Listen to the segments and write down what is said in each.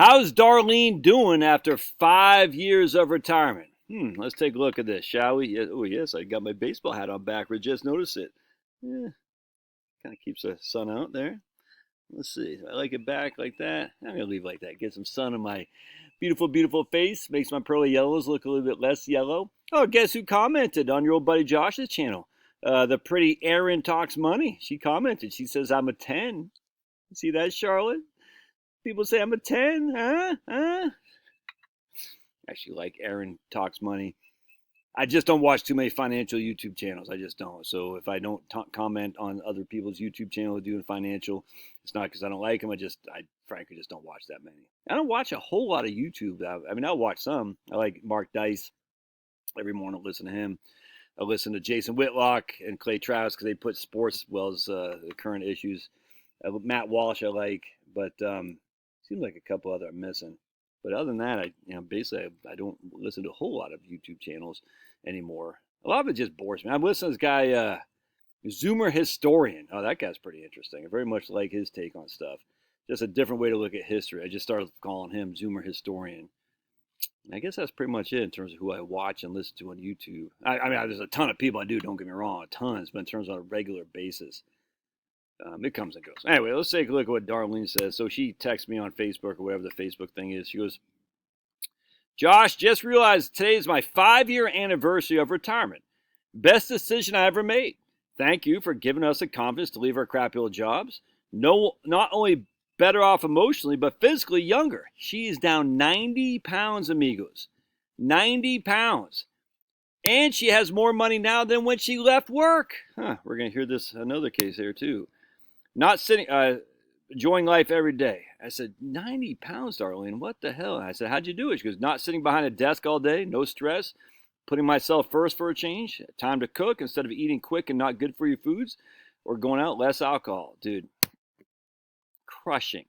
How's Darlene doing after 5 years of retirement? Let's take a look at this, shall we? Oh, yes, I got my baseball hat on backwards. Just notice it. Yeah, kind of keeps the sun out there. Let's see. I like it back like that. I'm going to leave it like that. Get some sun on my beautiful, beautiful face. Makes my pearly yellows look a little bit less yellow. Oh, guess who commented on your old buddy Josh's channel? The pretty Erin Talks Money. She commented. She says, I'm a 10. See that, Charlotte? People say I'm a 10. Huh? Actually like Erin Talks Money. I just don't watch too many financial YouTube channels. I just don't. So if I don't comment on other people's YouTube channel doing financial, it's not because I don't like them. I frankly just don't watch that many. I don't watch a whole lot of YouTube. I mean, I'll watch some. I like Mark Dice. Every morning I listen to him. I listen to Jason Whitlock and Clay Travis because they put sports as well as the current issues. Matt Walsh I like, but seems like a couple other I'm missing. But other than that, basically I don't listen to a whole lot of YouTube channels anymore. A lot of it just bores me. I'm listening to this guy, Zoomer Historian. Oh, that guy's pretty interesting. I very much like his take on stuff. Just a different way to look at history. I just started calling him Zoomer Historian. And I guess that's pretty much it in terms of who I watch and listen to on YouTube. I mean, there's a ton of people I do, don't get me wrong, tons, but in terms of on a regular basis. It comes and goes. Anyway, let's take a look at what Darlene says. So she texts me on Facebook or whatever the Facebook thing is. She goes, Josh, just realized today is my 5-year anniversary of retirement. Best decision I ever made. Thank you for giving us the confidence to leave our crappy old jobs. No, not only better off emotionally, but physically younger. She is down 90 pounds, amigos. 90 pounds. And she has more money now than when she left work. We're going to hear this another case here, too. Not sitting, enjoying life every day. I said, 90 pounds, Darlene, what the hell? And I said, how'd you do it? She goes, not sitting behind a desk all day, no stress, putting myself first for a change, time to cook instead of eating quick and not good for you foods, or going out, less alcohol. Dude, crushing.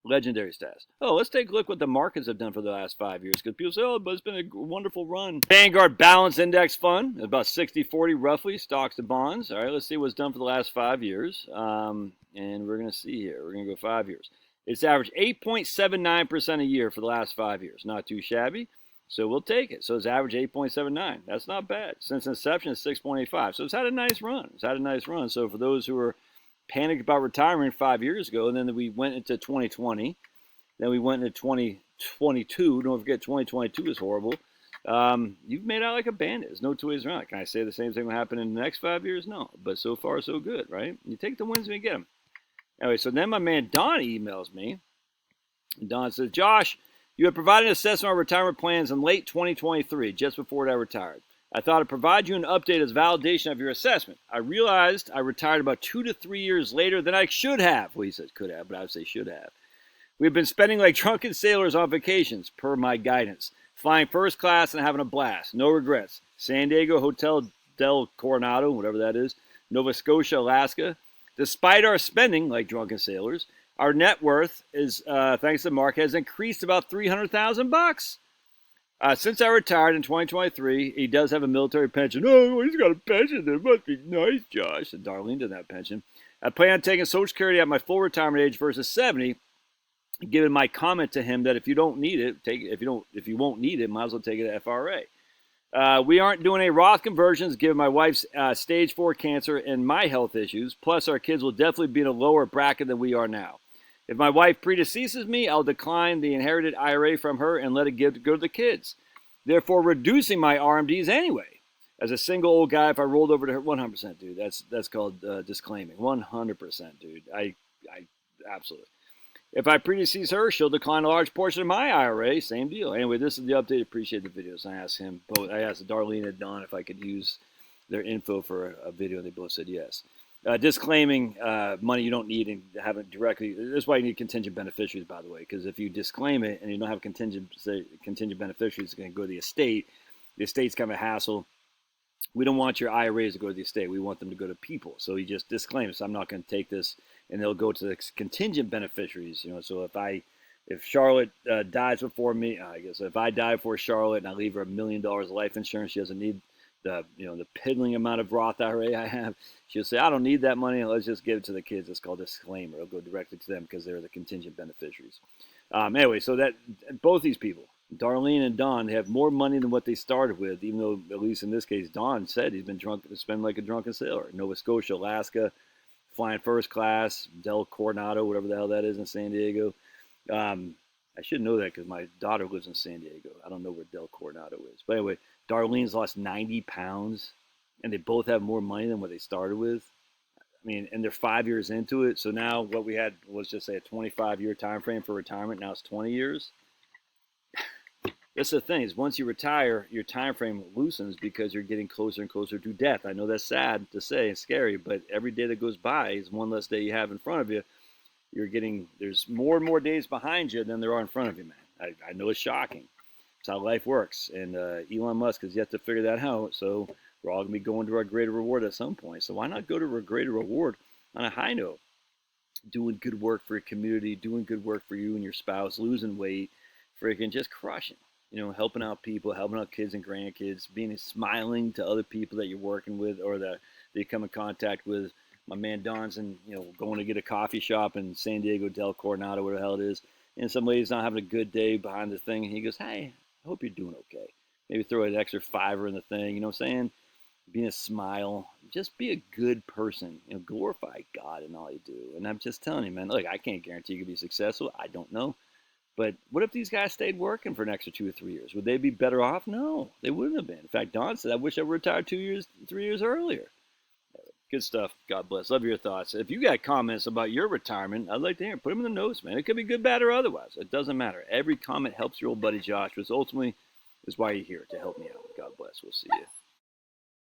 Legendary status. Oh, let's take a look what the markets have done for the last 5 years. Because people say, oh, but it's been a wonderful run. Vanguard Balance Index Fund, about 60-40 roughly, stocks to bonds. All right, let's see what's done for the last 5 years. And we're going to see here. We're going to go 5 years. It's averaged 8.79% a year for the last 5 years. Not too shabby. So we'll take it. So it's average 8.79. That's not bad. Since inception, it's 6.85. So it's had a nice run. So for those who are panicked about retirement 5 years ago, and then we went into 2020. Then we went into 2022. Don't forget, 2022 is horrible. You've made out like a bandit. There's no two ways around it. Can I say the same thing will happen in the next 5 years? No. But so far, so good, right? You take the wins when you get them. Anyway, so then my man Don emails me. And Don says, Josh, you have provided an assessment of retirement plans in late 2023, just before I retired. I thought I'd provide you an update as validation of your assessment. I realized I retired about 2 to 3 years later than I should have. Well, he says could have, but I would say should have. We've been spending like drunken sailors on vacations, per my guidance. Flying first class and having a blast. No regrets. San Diego Hotel del Coronado, whatever that is. Nova Scotia, Alaska. Despite our spending like drunken sailors, our net worth is, thanks to Mark, has increased about $300,000. Since I retired in 2023, he does have a military pension. Oh, he's got a pension. That must be nice, Josh. And Darlene doesn't have a pension. I plan on taking Social Security at my full retirement age versus 70. Given my comment to him that if you don't need it, take it. If you won't need it, might as well take it to FRA. We aren't doing any Roth conversions, given my wife's stage 4 cancer and my health issues. Plus, our kids will definitely be in a lower bracket than we are now. If my wife predeceases me, I'll decline the inherited IRA from her and let it go to the kids, therefore reducing my RMDs anyway. As a single old guy, if I rolled over to her, 100%, dude. That's called disclaiming. 100%, dude. I absolutely. If I predecease her, she'll decline a large portion of my IRA. Same deal. Anyway, this is the update. Appreciate the videos. I asked him both. I asked Darlene and Don if I could use their info for a video. They both said yes. Disclaiming money you don't need and have it directly. That's why you need contingent beneficiaries, by the way, because if you disclaim it and you don't have contingent beneficiaries, it's going to go to the estate. The estate's kind of a hassle. We don't want your IRAs to go to the estate. We want them to go to people. So you just disclaim. So I'm not going to take this, and they'll go to the contingent beneficiaries. So if Charlotte dies before me, I guess if I die before Charlotte and I leave her $1 million of life insurance, she doesn't need the piddling amount of Roth IRA I have. She'll say, I don't need that money. Let's just give it to the kids. It's called a disclaimer. It'll go directly to them because they're the contingent beneficiaries. Anyway, so that both these people, Darlene and Don, have more money than what they started with. Even though, at least in this case, Don said he's been drunk, spend like a drunken sailor. Nova Scotia, Alaska, flying first class, Del Coronado, whatever the hell that is in San Diego. I should know that because my daughter lives in San Diego. I don't know where Del Coronado is. But anyway, Darlene's lost 90 pounds, and they both have more money than what they started with. I mean, and they're 5 years into it. So now what we had was just say a 25-year time frame for retirement. Now it's 20 years. That's the thing is once you retire, your time frame loosens because you're getting closer and closer to death. I know that's sad to say, it's scary, but every day that goes by is one less day you have in front of you. There's more and more days behind you than there are in front of you, man. I know it's shocking. It's how life works. And Elon Musk has yet to figure that out. So we're all going to be going to our greater reward at some point. So why not go to a greater reward on a high note? Doing good work for your community, doing good work for you and your spouse, losing weight, freaking just crushing. Helping out people, helping out kids and grandkids, being smiling to other people that you're working with or that you come in contact with. My man Don's going to get a coffee shop in San Diego, Del Coronado, whatever the hell it is. And some lady's not having a good day behind the thing. And he goes, hey, I hope you're doing okay. Maybe throw an extra $5 in the thing. You know what I'm saying? Being a smile. Just be a good person. Glorify God in all you do. And I'm just telling you, man, look, I can't guarantee you can be successful. I don't know. But what if these guys stayed working for an extra 2 or 3 years? Would they be better off? No, they wouldn't have been. In fact, Don said, I wish I retired 3 years earlier. Good stuff. God bless. Love your thoughts. If you got comments about your retirement, I'd like to hear them. Put them in the notes, man. It could be good, bad, or otherwise. It doesn't matter. Every comment helps your old buddy Josh, which ultimately is why you're here, to help me out. God bless. We'll see you.